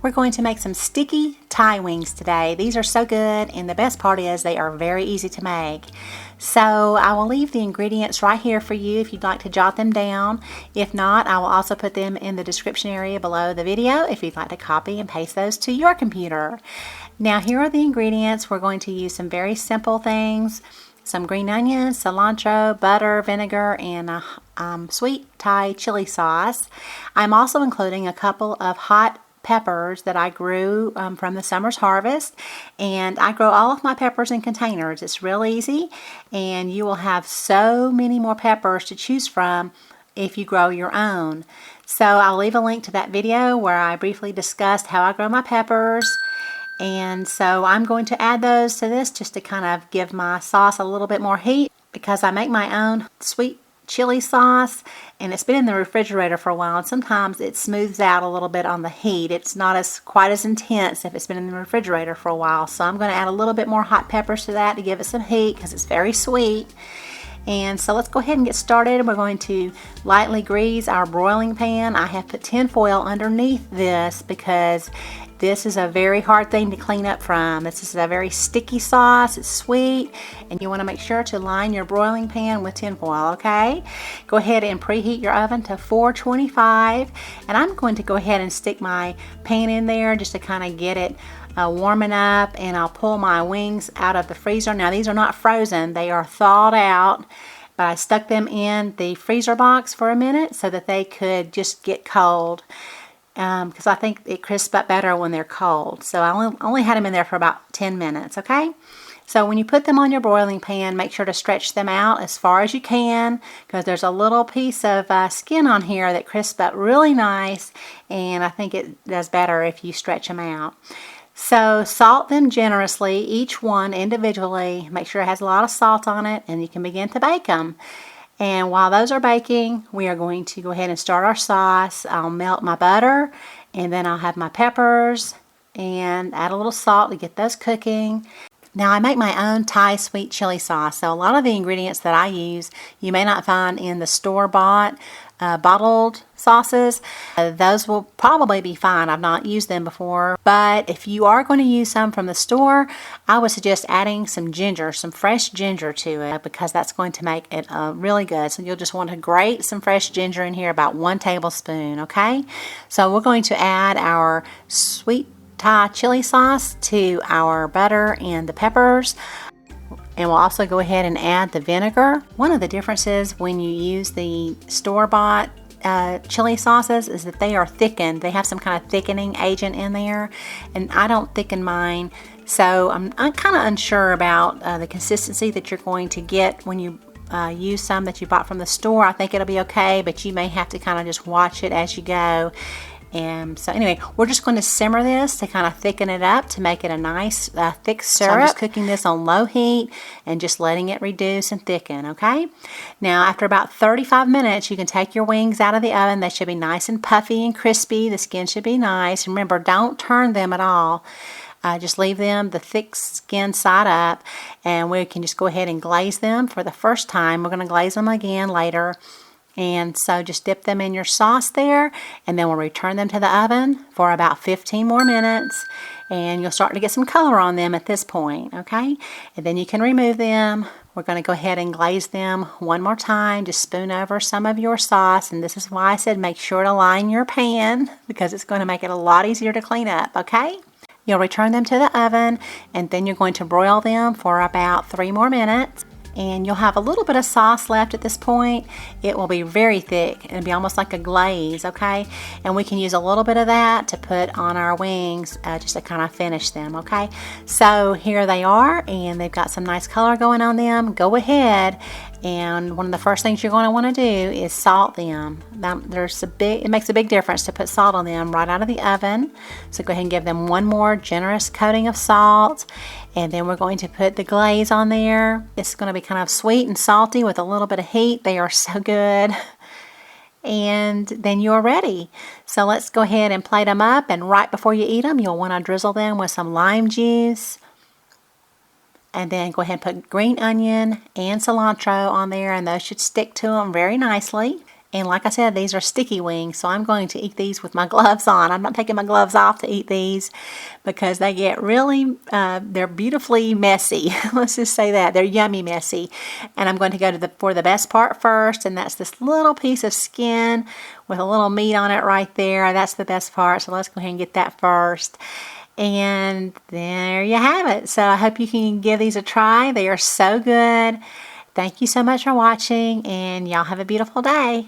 We're going to make some sticky Thai wings today. These are so good, and the best part is they are very easy to make. So I will leave the ingredients right here for you if you'd like to jot them down. If not, I will also put them in the description area below the video if you'd like to copy and paste those to your computer. Now here are the ingredients. We're going to use some very simple things. Some green onions, cilantro, butter, vinegar, and sweet Thai chili sauce. I'm also including a couple of hot peppers that I grew from the summer's harvest, and I grow all of my peppers in containers. It's real easy, and you will have so many more peppers to choose from if you grow your own. So I'll leave a link to that video where I briefly discussed how I grow my peppers. And so I'm going to add those to this just to kind of give my sauce a little bit more heat, because I make my own sweet chili sauce and it's been in the refrigerator for a while, and sometimes it smooths out a little bit on the heat. It's not quite as intense if it's been in the refrigerator for a while. So I'm going to add a little bit more hot peppers to that to give it some heat because it's very sweet. And so let's go ahead and get started. We're going to lightly grease our broiling pan. I have put tin foil underneath this because this is a very hard thing to clean up from. This is a very sticky sauce. It's sweet, and you want to make sure to line your broiling pan with tin foil, okay? Go ahead and preheat your oven to 425, and I'm going to go ahead and stick my pan in there just to kind of get it warming up, and I'll pull my wings out of the freezer. Now these are not frozen, they are thawed out, but I stuck them in the freezer box for a minute so that they could just get cold. Because I think it crisps up better when they're cold. So I only had them in there for about 10 minutes, okay? So when you put them on your broiling pan, make sure to stretch them out as far as you can, because there's a little piece of skin on here that crisps up really nice, and I think it does better if you stretch them out. So salt them generously, each one individually. Make sure it has a lot of salt on it, and you can begin to bake them. And while those are baking, we are going to go ahead and start our sauce. I'll melt my butter, and then I'll have my peppers and add a little salt to get those cooking. Now I make my own Thai sweet chili sauce, so a lot of the ingredients that I use you may not find in the store-bought bottled sauces. Those will probably be fine. I've not used them before, but if you are going to use some from the store, I would suggest adding some ginger, some fresh ginger to it, because that's going to make it really good. So you'll just want to grate some fresh ginger in here, about 1 tablespoon, okay? So we're going to add our sweet Thai chili sauce to our butter and the peppers. And we'll also go ahead and add the vinegar. One of the differences when you use the store-bought chili sauces is that they are thickened. They have some kind of thickening agent in there, and I don't thicken mine. So I'm kind of unsure about the consistency that you're going to get when you use some that you bought from the store. I think it'll be okay, but you may have to kind of just watch it as you go. And so anyway, we're just going to simmer this to kind of thicken it up to make it a nice thick syrup. So I'm just cooking this on low heat and just letting it reduce and thicken, okay? Now after about 35 minutes, you can take your wings out of the oven. They should be nice and puffy and crispy. The skin should be nice. Remember, don't turn them at all. Just leave them the thick skin side up, and we can just go ahead and glaze them for the first time. We're going to glaze them again later. And so just dip them in your sauce there, and then we'll return them to the oven for about 15 more minutes, and you'll start to get some color on them at this point, okay? And then you can remove them. We're going to go ahead and glaze them one more time. Just spoon over some of your sauce, and this is why I said make sure to line your pan, because it's going to make it a lot easier to clean up, okay? You'll return them to the oven, and then you're going to broil them for about 3 more minutes. And you'll have a little bit of sauce left at this point. It will be very thick and be almost like a glaze, okay? And we can use a little bit of that to put on our wings just to kind of finish them, okay? So here they are, and they've got some nice color going on them. Go ahead, and one of the first things you're going to want to do is salt them. Now, it makes a big difference to put salt on them right out of the oven. So go ahead and give them one more generous coating of salt. And then we're going to put the glaze on there. It's going to be kind of sweet and salty with a little bit of heat. They are so good. And then you're ready. So let's go ahead and plate them up. And right before you eat them, you'll want to drizzle them with some lime juice. And then go ahead and put green onion and cilantro on there, and those should stick to them very nicely. And like I said, these are sticky wings, so I'm going to eat these with my gloves on. I'm not taking my gloves off to eat these because they get really, they're beautifully messy. Let's just say that. They're yummy messy. And I'm going to go to for the best part first, and that's this little piece of skin with a little meat on it right there. That's the best part, so let's go ahead and get that first. And there you have it. So I hope you can give these a try. They are so good. Thank you so much for watching, and y'all have a beautiful day.